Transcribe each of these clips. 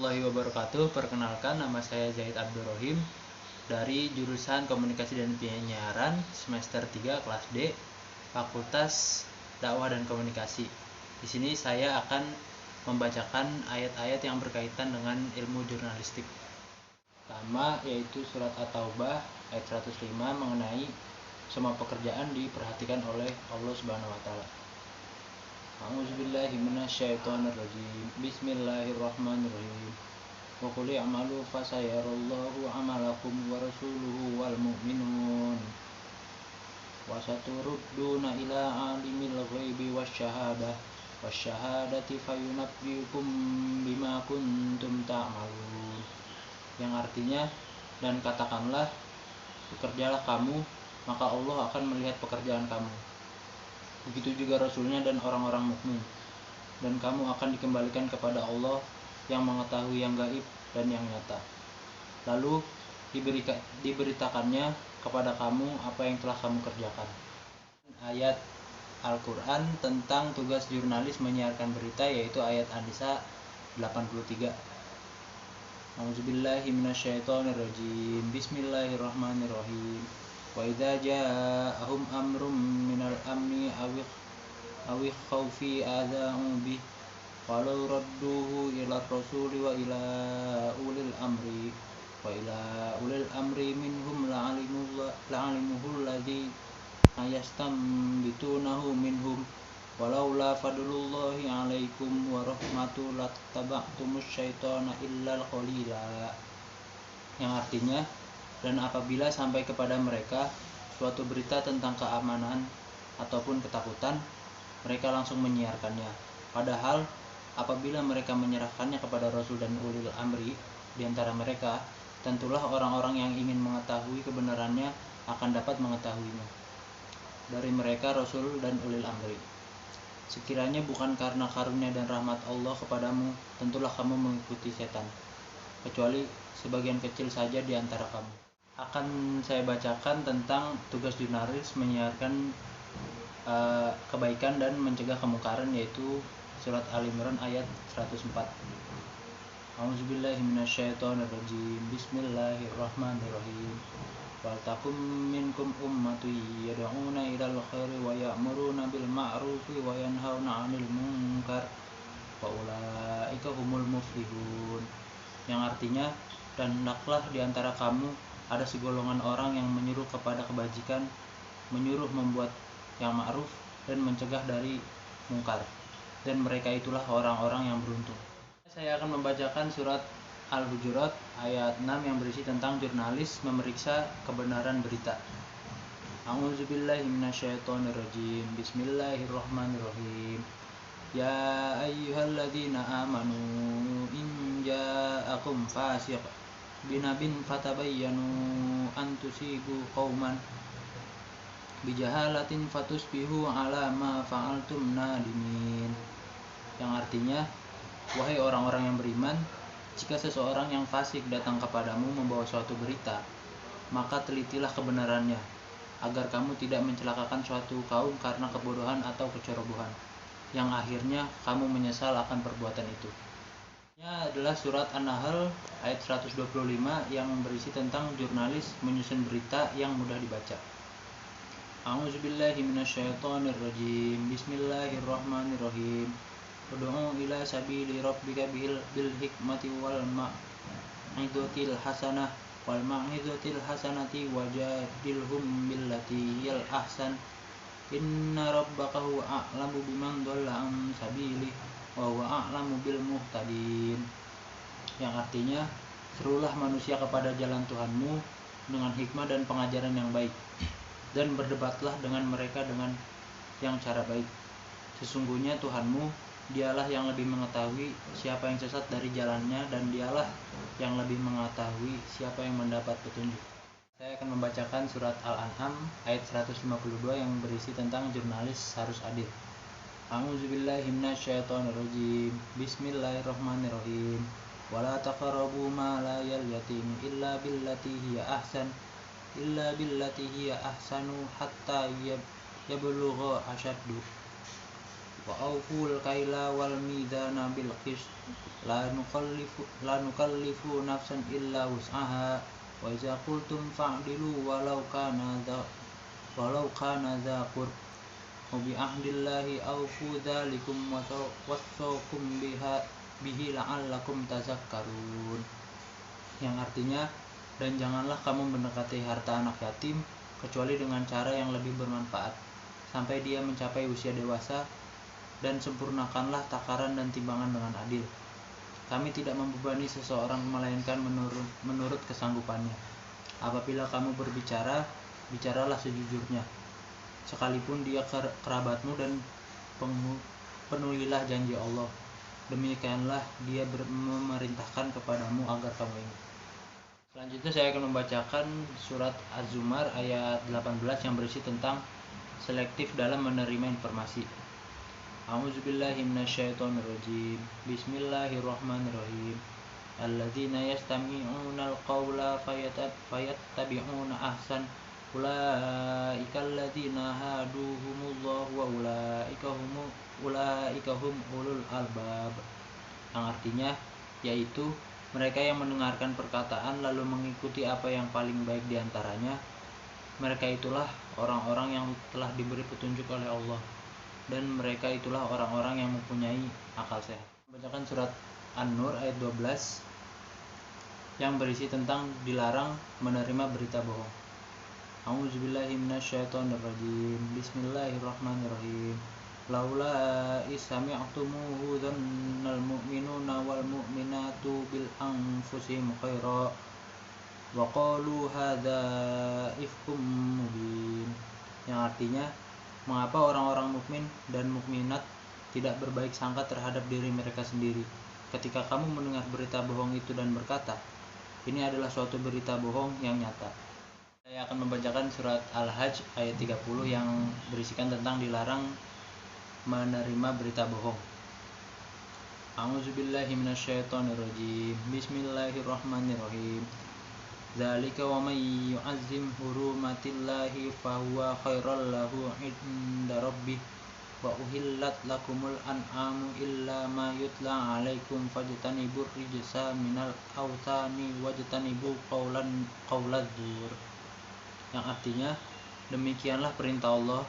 warahmatullahi wabarakatuh. Perkenalkan, nama saya Zaid Abdurrahim dari jurusan Komunikasi dan Penyiaran semester 3 kelas D, Fakultas Dakwah dan Komunikasi. Di sini saya akan membacakan ayat-ayat yang berkaitan dengan ilmu jurnalistik. Pertama yaitu surat At-Taubah ayat 105 mengenai semua pekerjaan diperhatikan oleh Allah Subhanahu wa taala. A'udzubillahi minasyaitonirrajim. Bismillahirrahmanirrahim. Wa qul i'malu fasayarallahu 'amalakum wa rasuluhu wal mu'minun. Wa saturudduna ila 'alimil ghaibi wasyahadati fayunabbiukum bima kuntum ta'malun. Yang artinya, dan katakanlah, bekerjalah kamu, maka Allah akan melihat pekerjaan kamu. Begitu juga Rasulnya dan orang-orang mukmin. Dan kamu akan dikembalikan kepada Allah yang mengetahui yang gaib dan yang nyata. Lalu diberitakannya kepada kamu apa yang telah kamu kerjakan. Ayat Al-Quran tentang tugas jurnalis menyiarkan berita yaitu ayat An-Nisa 83. A'udzubillahi minasyaitonirrajim. Bismillahirrahmanirrahim. Wa idza ja'ahum amrum minal amni awi khawfi adza'u bih walau radduhu ila rasuli wa ila ulil amri minhum la'alimuhu alladzi yastambitunahu minhum walaula fadlullahi 'alaikum wa rahmatuhu lattaba'tumus syaitana illal qalila. Yang artinya, dan apabila sampai kepada mereka suatu berita tentang keamanan ataupun ketakutan, mereka langsung menyiarkannya. Padahal apabila mereka menyerahkannya kepada Rasul dan ulil amri di antara mereka, tentulah orang-orang yang ingin mengetahui kebenarannya akan dapat mengetahuinya dari mereka Rasul dan ulil amri. Sekiranya bukan karena karunia dan rahmat Allah kepadamu, tentulah kamu mengikuti setan, kecuali sebagian kecil saja di antara kamu. Akan saya bacakan tentang tugas jurnalis menyiarkan kebaikan dan mencegah kemungkaran, yaitu surat Al-Imran ayat 104. A'udzubillahi minasyaitonirrajim. Bismillahirrahmanirrahim. Wal takum minkum ummatun yad'una ilal khairi wa ya'muruna bil ma'rufi wa yanhauna 'anil munkar wa ulaika humul muflihun. Yang artinya, dan hendaklah di antara kamu ada segolongan orang yang menyuruh kepada kebajikan, menyuruh membuat yang ma'ruf dan mencegah dari mungkar, dan mereka itulah orang-orang yang beruntung. Saya akan membacakan surat Al-Hujurat ayat 6 yang berisi tentang jurnalis memeriksa kebenaran berita. A'udzubillahi minasyaitonirrajim. Bismillahirrahmanirrahim. Ya ayyuhalladzina amanu in ja'akum fasiq binabin fatabayyanu an tusibu qauman bijahalatin fatusbihu ala ma fa'altum nadimin. Yang artinya, wahai orang-orang yang beriman, jika seseorang yang fasik datang kepadamu membawa suatu berita, maka telitilah kebenarannya, agar kamu tidak mencelakakan suatu kaum karena kebodohan atau kecerobohan, yang akhirnya kamu menyesal akan perbuatan itu. Ini adalah surat An-Nahl ayat 125 yang berisi tentang jurnalis menyusun berita yang mudah dibaca. A'udzubillahi minasyaitonirrajim. Bismillahirrahmanirrahim. Ud'u ila sabili rabbika bil hikmati wal mau'izatil hasanati wajadilhum billati hiyal ahsan. Inna rabbaka huwa a'lamu biman dhalla an sabilihi wa huwa a'lamu bil muhtadin. Yang artinya, serulah manusia kepada jalan Tuhanmu dengan hikmah dan pengajaran yang baik, dan berdebatlah dengan mereka dengan yang cara baik. Sesungguhnya Tuhanmu, dialah yang lebih mengetahui siapa yang sesat dari jalannya, dan dialah yang lebih mengetahui siapa yang mendapat petunjuk. Saya akan membacakan surat Al-An'am ayat 152 yang berisi tentang jurnalis harus adil. A'udzubillahi minasyaitonirrajim. Bismillahirrahmanirrahim. Wala taqrabu malal yatim illa billati hiya ahsanu hatta yablugha wa awful kaila wal mizana bil qist la nukallifu nafsan illa wus'aha wa iza qultum fa'dilu walau kana dza qurb wa bi ahdillahi awfu dzalikum wasaqum bihi la'allakum tazakkarun, yang artinya, dan janganlah kamu mendekati harta anak yatim kecuali dengan cara yang lebih bermanfaat sampai dia mencapai usia dewasa, dan sempurnakanlah takaran dan timbangan dengan adil. Kami tidak membebani seseorang melainkan menurut kesanggupannya. Apabila kamu berbicara, bicaralah sejujurnya, sekalipun dia kerabatmu, dan penuhilah janji Allah. Demikianlah dia memerintahkan kepadamu agar kamu ingat. Selanjutnya saya akan membacakan surat Az-Zumar ayat 18 yang berisi tentang selektif dalam menerima informasi. A'udzubillahi minasyaitonirrajim. Bismillahirrahmanirrahim. Alladzina yastami'unal qawla fayattabi'una ahsan. Ulaika alladzina haduhumullah wa ulaika hum ulul albab. Yang artinya yaitu mereka yang mendengarkan perkataan lalu mengikuti apa yang paling baik di antaranya. Mereka itulah orang-orang yang telah diberi petunjuk oleh Allah, dan mereka itulah orang-orang yang mempunyai akal sehat. Bacakan surat An-Nur ayat 12 yang berisi tentang dilarang menerima berita bohong. A'udzubillahi minasyaitonirrajim. Bismillahirrahmanirrahim. Laula isami'tumuhu dzannal mu'minuna wal mu'minatu bil anfusihim khaira wa qalu hadza ifkum mubin. Yang artinya, mengapa orang-orang mukmin dan mukminat tidak berbaik sangka terhadap diri mereka sendiri ketika kamu mendengar berita bohong itu dan berkata, ini adalah suatu berita bohong yang nyata. Saya akan membacakan surat Al-Hajj ayat 30 yang berisikan tentang dilarang menerima berita bohong. A'udzubillahi minasyaitonirrajim. Bismillahirrahmanirrahim. Dzalika wa may yu'azzim hurumatillahi fahuwa khairal lahu 'inda rabbih wa uhillat lakumul an'amu illa ma yutla 'alaikum fajtanibur rijsa minal awthani wajtanibu qaulaz zur. Yang artinya, demikianlah perintah Allah,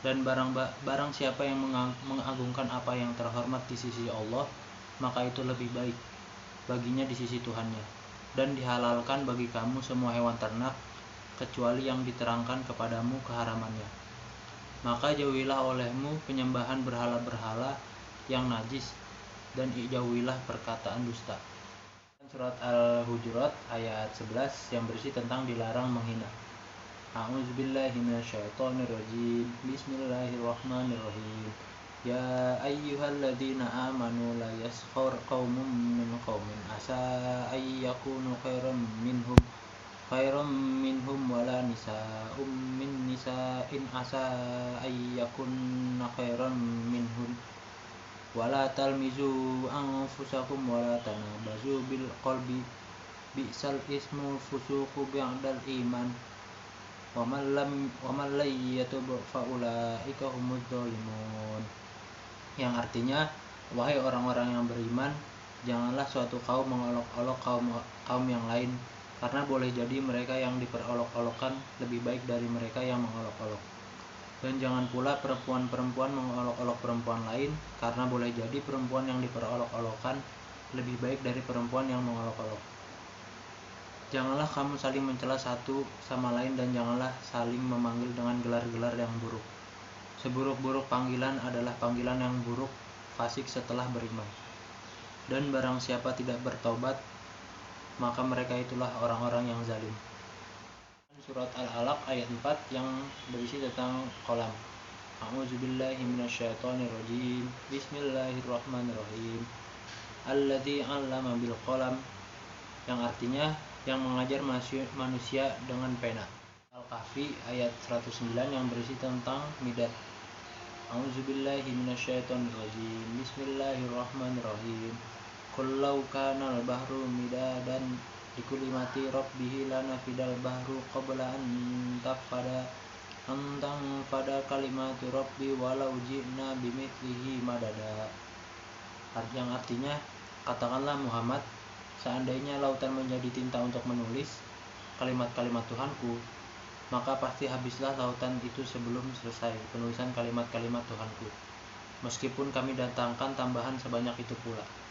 dan barang siapa yang mengagungkan apa yang terhormat di sisi Allah, maka itu lebih baik baginya di sisi Tuhannya, dan dihalalkan bagi kamu semua hewan ternak kecuali yang diterangkan kepadamu keharamannya. Maka jauhilah olehmu penyembahan berhala-berhala yang najis, dan jauhilah perkataan dusta. Surat Al-Hujurat ayat 11 yang berisi tentang dilarang menghina. A'udzubillahi minasyaitonirrajim. Bismillahirrahmanirrahim. Ya ayyuhalladzina amanu la yaskhar qaumun min qaumin asa ay yakunu khairan minhum wala nisa'um min nisa'in asa ay yakunna khairan minhum wala talmizu anfusakum wala tanabazu bil qalbi bi'sal ismu fusuqu ba'dal iman wa man lam yatub fa ulaika humuz zalimun. Yang artinya, wahai orang-orang yang beriman, janganlah suatu kaum mengolok-olok kaum yang lain, karena boleh jadi mereka yang diperolok-olokkan lebih baik dari mereka yang mengolok-olok. Dan jangan pula perempuan-perempuan mengolok-olok perempuan lain, karena boleh jadi perempuan yang diperolok-olokkan lebih baik dari perempuan yang mengolok-olok. Janganlah kamu saling mencela satu sama lain, dan janganlah saling memanggil dengan gelar-gelar yang buruk. Seburuk-buruk panggilan adalah panggilan yang buruk fasik setelah beriman. Dan barang siapa tidak bertobat, maka mereka itulah orang-orang yang zalim. Surat Al-Alaq ayat 4 yang berisi tentang kolam. A'udzubillahi minasyaitonirrajim. Bismillahirrahmanirrahim. Alladzi 'allama bil qalam, yang artinya yang mengajar manusia dengan pena. Al-Kahfi ayat 109 yang berisi tentang midad. A'udzubillahi minasyaitonirrajim. Bismillahirrahmanirrahim. Qul law kana al-bahru midadan li kalimati rabbih lanafidal bahru qabla an tanfada antang pada kalimatu rabbi walau ji'na bimithlihi madada. Yang artinya, katakanlah Muhammad, seandainya lautan menjadi tinta untuk menulis kalimat-kalimat Tuhanku, maka pasti habislah lautan itu sebelum selesai penulisan kalimat-kalimat Tuhanku, meskipun kami datangkan tambahan sebanyak itu pula.